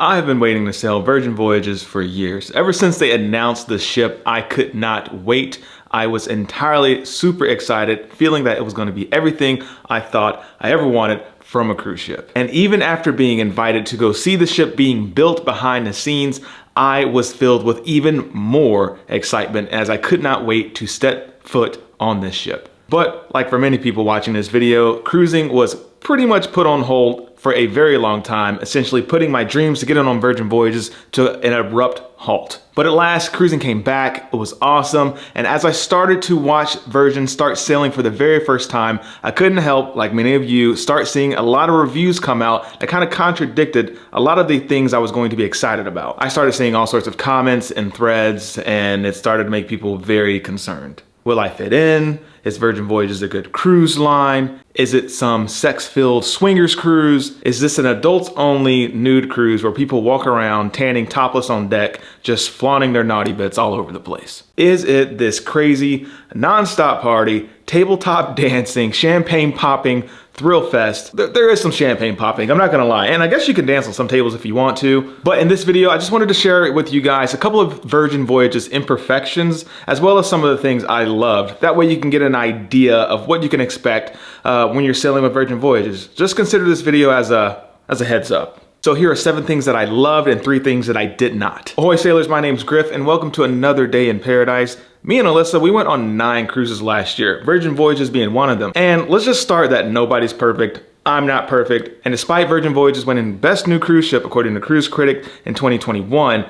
I have been waiting to sail Virgin Voyages for years. Ever since they announced the ship, I could not wait. I was entirely super excited, feeling that it was going to be everything I thought I ever wanted from a cruise ship. And even after being invited to go see the ship being built behind the scenes, I was filled with even more excitement as I could not wait to step foot on this ship. But like for many people watching this video, cruising was pretty much put on hold for a very long time, essentially putting my dreams to get on Virgin Voyages to an abrupt halt. But at last, cruising came back. It was awesome. And as I started to watch Virgin start sailing for the very first time, I couldn't help, like many of you, start seeing a lot of reviews come out that kind of contradicted a lot of the things I was going to be excited about. I started seeing all sorts of comments and threads, and it started to make people very concerned. Will I fit in? Is Virgin Voyages a good cruise line? Is it some sex-filled swingers cruise? Is this an adults-only nude cruise where people walk around tanning topless on deck, just flaunting their naughty bits all over the place? Is it this crazy, non-stop party, tabletop dancing, champagne popping, thrill fest? There is some champagne popping, I'm not gonna lie. And I guess you can dance on some tables if you want to. But in this video, I just wanted to share with you guys a couple of Virgin Voyages imperfections, as well as some of the things I loved. That way you can get an idea of what you can expect when you're sailing with Virgin Voyages. Just consider this video as a heads up. So here are 7 things that I loved and 3 things that I did not. Ahoy sailors, my name's Griff and welcome to another day in paradise. Me and Alyssa, we went on 9 cruises last year, Virgin Voyages being one of them. And let's just start that nobody's perfect. I'm not perfect. And despite Virgin Voyages winning Best New Cruise Ship according to Cruise Critic in 2021,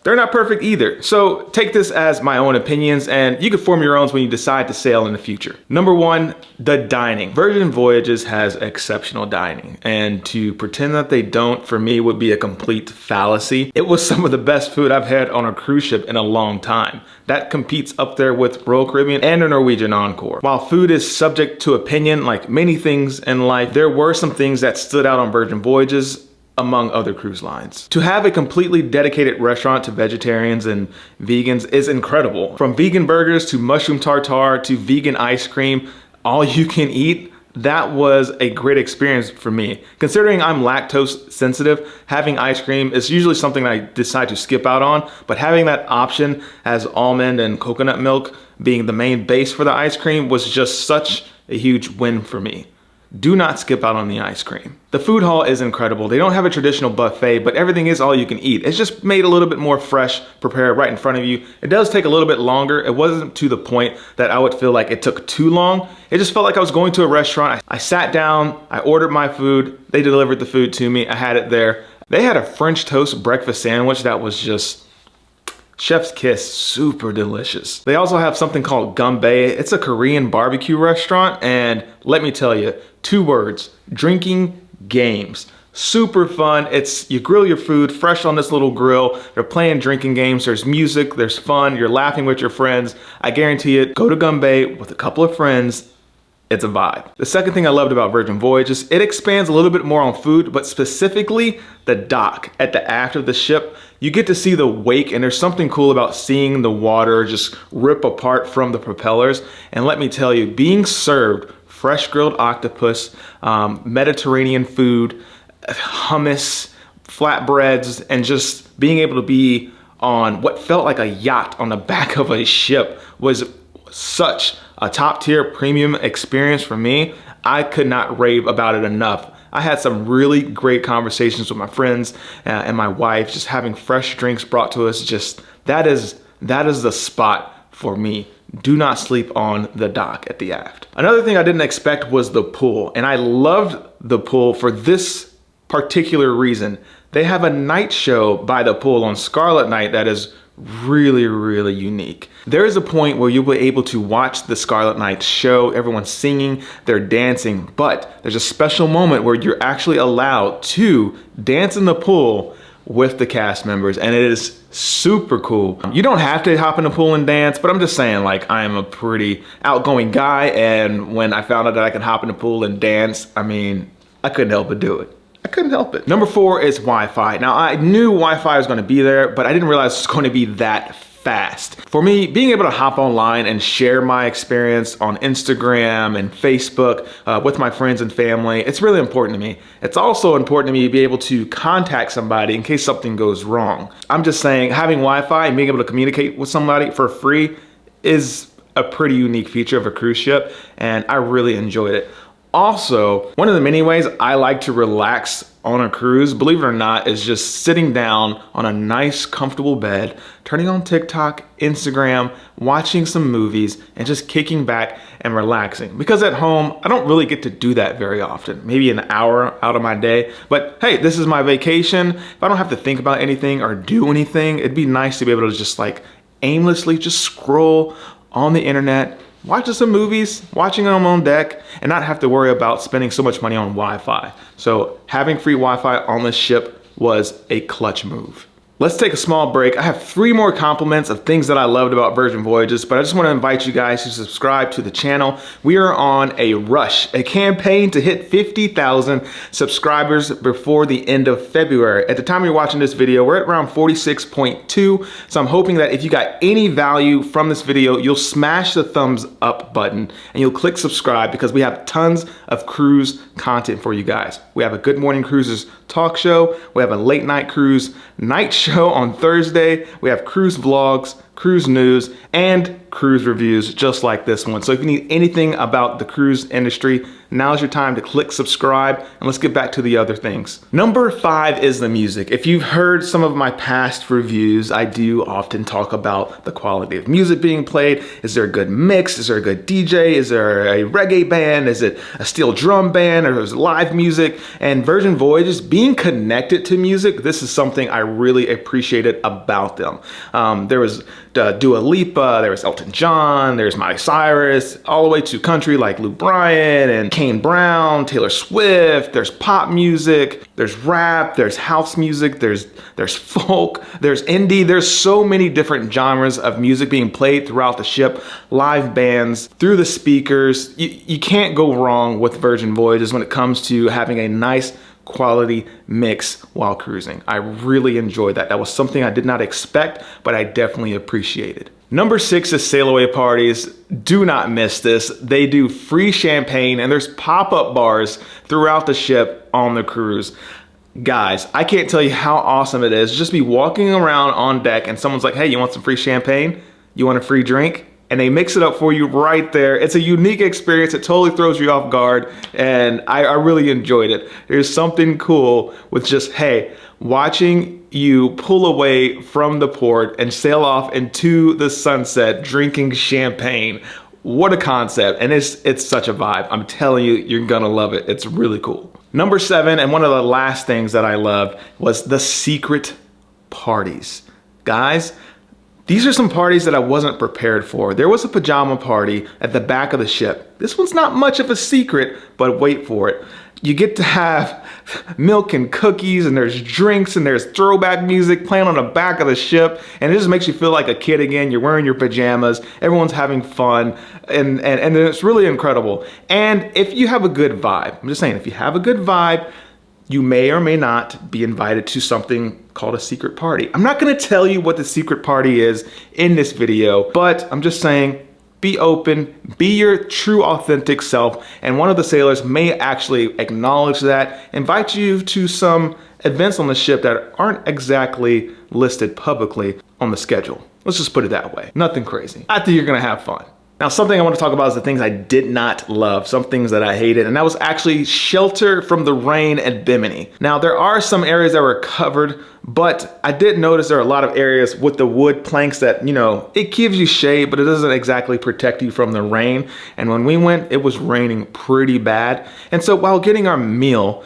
they're not perfect either. So take this as my own opinions and you can form your own when you decide to sail in the future. Number 1, the dining. Virgin Voyages has exceptional dining, and to pretend that they don't, for me, would be a complete fallacy. It was some of the best food I've had on a cruise ship in a long time. That competes up there with Royal Caribbean and a Norwegian Encore. While food is subject to opinion, like many things in life, there were some things that stood out on Virgin Voyages among other cruise lines. To have a completely dedicated restaurant to vegetarians and vegans is incredible. From vegan burgers to mushroom tartare to vegan ice cream, all you can eat, that was a great experience for me. Considering I'm lactose sensitive, having ice cream is usually something I decide to skip out on, but having that option as almond and coconut milk being the main base for the ice cream was just such a huge win for me. Do not skip out on the ice cream. The food hall is incredible. They don't have a traditional buffet, but everything is all you can eat. It's just made a little bit more fresh, prepared right in front of you. It does take a little bit longer. It wasn't to the point that I would feel like it took too long. It just felt like I was going to a restaurant. I sat down, I ordered my food, they delivered the food to me, I had it there. They had a French toast breakfast sandwich that was just chef's kiss, super delicious. They also have something called Gumbae. It's a Korean barbecue restaurant, and let me tell you, 2 words, drinking games. Super fun. You grill your food fresh on this little grill. They're playing drinking games. There's music, there's fun. You're laughing with your friends. I guarantee it, go to Gumbae with a couple of friends. It's a vibe. The second thing I loved about Virgin Voyages, it expands a little bit more on food, but specifically the dock at the aft of the ship. You get to see the wake, and there's something cool about seeing the water just rip apart from the propellers. And let me tell you, being served fresh grilled octopus, Mediterranean food, hummus, flatbreads, and just being able to be on what felt like a yacht on the back of a ship was such a top tier premium experience for me. I could not rave about it enough. I had some really great conversations with my friends and my wife, just having fresh drinks brought to us. Just that is the spot for me. Do not sleep on the dock at the aft. Another thing I didn't expect was the pool, and I loved the pool for this particular reason. They have a night show by the pool on Scarlet Night that is really, really unique. There is a point where you'll be able to watch the Scarlet Night show, everyone's singing, they're dancing, but there's a special moment where you're actually allowed to dance in the pool with the cast members, and it is super cool. You don't have to hop in the pool and dance, but I'm just saying, like, I am a pretty outgoing guy, and when I found out that I could hop in the pool and dance, I mean, I couldn't help but do it. I couldn't help it. Number 4 is Wi-Fi. Now, I knew Wi-Fi was going to be there, but I didn't realize it was going to be that fast. For me, being able to hop online and share my experience on Instagram and Facebook with my friends and family, it's really important to me. It's also important to me to be able to contact somebody in case something goes wrong. I'm just saying, having Wi-Fi and being able to communicate with somebody for free is a pretty unique feature of a cruise ship, and I really enjoyed it. Also, one of the many ways I like to relax on a cruise, believe it or not, is just sitting down on a nice, comfortable bed, turning on TikTok, Instagram, watching some movies, and just kicking back and relaxing. Because at home, I don't really get to do that very often, maybe an hour out of my day. But hey, this is my vacation. If I don't have to think about anything or do anything, it'd be nice to be able to just like aimlessly just scroll on the internet, watching some movies, watching them on deck, and not have to worry about spending so much money on Wi-Fi. So having free Wi-Fi on this ship was a clutch move. Let's take a small break. I have 3 more compliments of things that I loved about Virgin Voyages, but I just want to invite you guys to subscribe to the channel. We are on a rush, a campaign to hit 50,000 subscribers before the end of February. At the time you're watching this video, we're at around 46.2. So I'm hoping that if you got any value from this video, you'll smash the thumbs up button and you'll click subscribe, because we have tons of cruise content for you guys. We have a Good Morning Cruisers talk show. We have a late night cruise night show on Thursday. We have cruise vlogs, cruise news, and cruise reviews just like this one. So if you need anything about the cruise industry, now's your time to click subscribe, and let's get back to the other things. Number 5 is the music. If you've heard some of my past reviews, I do often talk about the quality of music being played. Is there a good mix? Is there a good DJ? Is there a reggae band? Is it a steel drum band, or is it live music? And Virgin Voyages, being connected to music, this is something I really appreciated about them. There was Dua Lipa, there was Elton John, there's Miley Cyrus, all the way to country like Lou Bryan and Kane Brown, Taylor Swift. There's pop music, there's rap, there's house music, there's folk, there's indie. There's so many different genres of music being played throughout the ship, live bands, through the speakers. You can't go wrong with Virgin Voyages when it comes to having a nice quality mix while cruising. I really enjoyed that. That was something I did not expect, but I definitely appreciated. Number 6 is sail away parties. Do not miss this. They do free champagne, and there's pop-up bars throughout the ship on the cruise. Guys, I can't tell you how awesome it is just be walking around on deck and someone's like, hey, you want some free champagne? You want a free drink? And they mix it up for you right there. It's a unique experience. It totally throws you off guard, and I really enjoyed it. There's something cool with just, hey, watching you pull away from the port and sail off into the sunset drinking champagne. What a concept, and it's such a vibe. I'm telling you, you're gonna love it. It's really cool. Number 7, and one of the last things that I loved, was the secret parties. Guys, these are some parties that I wasn't prepared for. There was a pajama party at the back of the ship. This one's not much of a secret, but wait for it. You get to have milk and cookies, and there's drinks, and there's throwback music playing on the back of the ship, and it just makes you feel like a kid again. You're wearing your pajamas, everyone's having fun, and it's really incredible. And if you have a good vibe, I'm just saying, if you have a good vibe, you may or may not be invited to something called a secret party. I'm not gonna tell you what the secret party is in this video, but I'm just saying, be open, be your true authentic self, and one of the sailors may actually acknowledge that, invite you to some events on the ship that aren't exactly listed publicly on the schedule. Let's just put it that way. Nothing crazy. I think you're gonna have fun. Now, something I want to talk about is the things I did not love, some things that I hated, and that was actually shelter from the rain at Bimini. Now, there are some areas that were covered, but I did notice there are a lot of areas with the wood planks that, you know, it gives you shade, but it doesn't exactly protect you from the rain. And when we went, it was raining pretty bad. And so while getting our meal,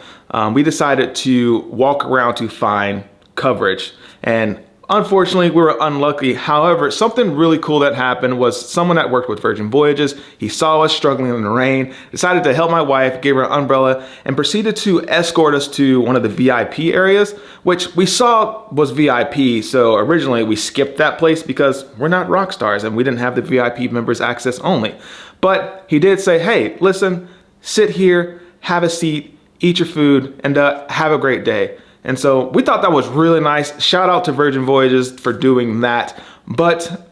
we decided to walk around to find coverage. And unfortunately, we were unlucky. However, something really cool that happened was someone that worked with Virgin Voyages, he saw us struggling in the rain, decided to help my wife, gave her an umbrella, and proceeded to escort us to one of the VIP areas, which we saw was VIP. So originally we skipped that place because we're not rock stars and we didn't have the VIP members access only. But he did say, hey, listen, sit here, have a seat, eat your food, and have a great day. And so we thought that was really nice. Shout out to Virgin Voyages for doing that. But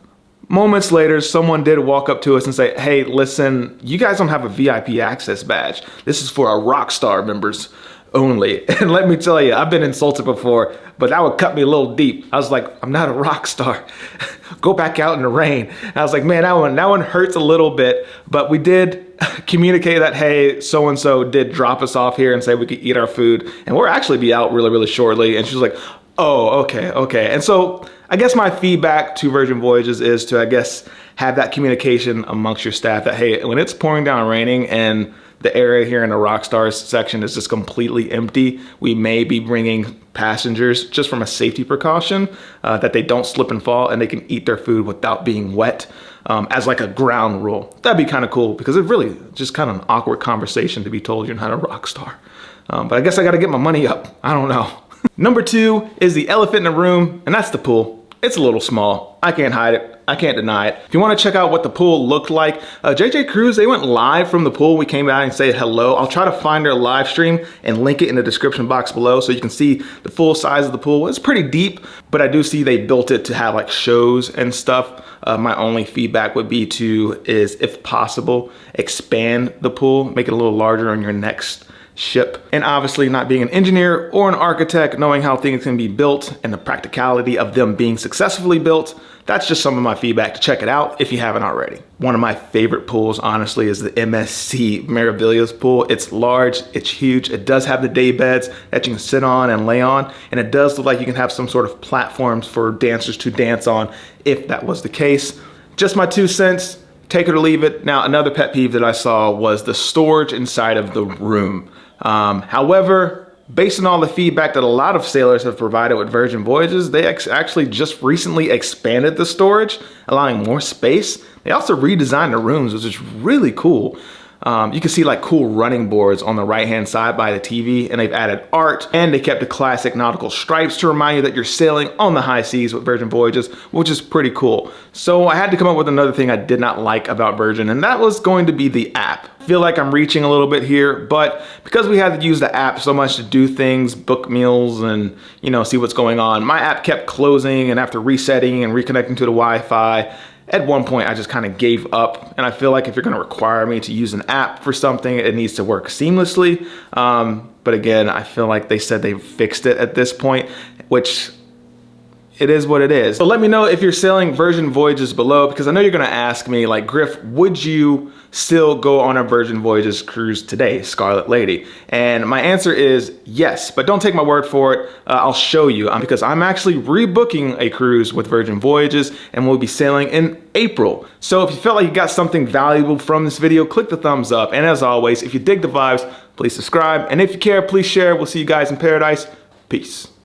moments later, someone did walk up to us and say, hey, listen, you guys don't have a VIP access badge. This is for our Rockstar members only. And let me tell you, I've been insulted before, but that would cut me a little deep. I was like, I'm not a rock star. Go back out in the rain. And I was like, man, that one hurts a little bit. But we did communicate that, hey, so-and-so did drop us off here and say we could eat our food. And we'll actually be out really, really shortly. And she was like, oh, okay. And so I guess my feedback to Virgin Voyages is to, I guess, have that communication amongst your staff that, hey, when it's pouring down raining and the area here in the Rockstars section is just completely empty, we may be bringing passengers just from a safety precaution that they don't slip and fall and they can eat their food without being wet as like a ground rule. That'd be kind of cool because it's really just kind of an awkward conversation to be told you're not a rock star. But I guess I got to get my money up. I don't know. Number 2 is the elephant in the room, and that's the pool. It's a little small. I can't hide it. I can't deny it. If you want to check out what the pool looked like, JJ Cruise, they went live from the pool. We came out and said hello. I'll try to find their live stream and link it in the description box below so you can see the full size of the pool. It's pretty deep, but I do see they built it to have like shows and stuff. My only feedback would be is if possible, expand the pool, make it a little larger on your next ship. And obviously, not being an engineer or an architect, knowing how things can be built and the practicality of them being successfully built, that's just some of my feedback. To check it out if you haven't already. One of my favorite pools, honestly, is the MSC Maravillas pool. It's large, it's huge. It does have the day beds that you can sit on and lay on. And it does look like you can have some sort of platforms for dancers to dance on if that was the case. Just my 2 cents, take it or leave it. Now, another pet peeve that I saw was the storage inside of the room. However, based on all the feedback that a lot of sailors have provided with Virgin Voyages, they actually just recently expanded the storage, allowing more space. They also redesigned the rooms, which is really cool. You can see like cool running boards on the right-hand side by the TV, and they've added art, and they kept the classic nautical stripes to remind you that you're sailing on the high seas with Virgin Voyages, which is pretty cool. So I had to come up with another thing I did not like about Virgin, and that was going to be the app. I feel like I'm reaching a little bit here, but because we had to use the app so much to do things, book meals, and see what's going on, my app kept closing, and after resetting and reconnecting to the Wi-Fi, at one point, I just kind of gave up, and I feel like if you're going to require me to use an app for something, it needs to work seamlessly. But again, I feel like they said they fixed it at this point, which it is what it is. So let me know if you're sailing Virgin Voyages below, because I know you're going to ask me, like, Griff, would you still go on a Virgin Voyages cruise today, Scarlet Lady? And my answer is yes, but don't take my word for it. I'll show you, because I'm actually rebooking a cruise with Virgin Voyages, and we'll be sailing in April. So if you felt like you got something valuable from this video, click the thumbs up. And as always, if you dig the vibes, please subscribe. And if you care, please share. We'll see you guys in paradise. Peace.